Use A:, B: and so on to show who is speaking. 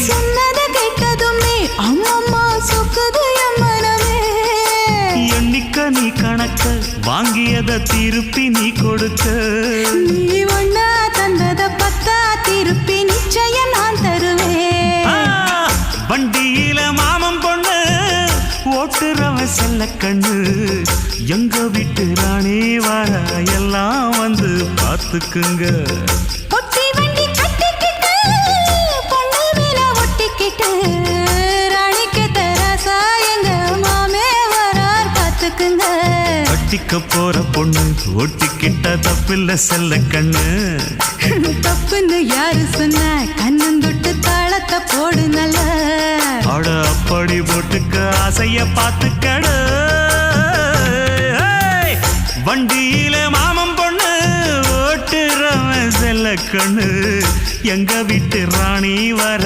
A: சொன்னதை கேட்டதுமே அம்மம்மா சொக்குது என் மனமே.
B: எண்ணிக்க நீ கணக்க வாங்கியத திருப்பி நீ கொடுக்க.
A: நீ ஒண்ணா தந்தத பத்தா திருப்பி நிச்சயம் நான் தருவேன்.
B: வண்டியில மாமன் பொண்ணு ஓட்டுறவன் செல்ல கண்ணு. எங்க வீட்டு ராணி வர எல்லாம் வந்து பார்த்துக்குங்க.
A: ஒட்டி வண்டி கட்டிக்கிட்டு பொண்ணு மேல ஒட்டிக்கிட்டு ராணிக்கு தராசா எங்க மாமே வரார் பார்த்துக்குங்க.
B: ஒட்டிக்க போற பொண்ணு ஒட்டிக்கிட்ட தப்பில்ல செல்ல கண்ணு.
A: தப்புன்னு யாரு சொன்ன கண்ணந்தொட்டு தாளத்தை போடு நல்ல.
B: அட அப்படி போட்டுக்க ஆசைய பார்த்துக்கடு. வண்டியில மாமன் பொண்ணு ஓட்டுறவன் செல்ல கண்ணு. எங்க வீட்டு ராணி வர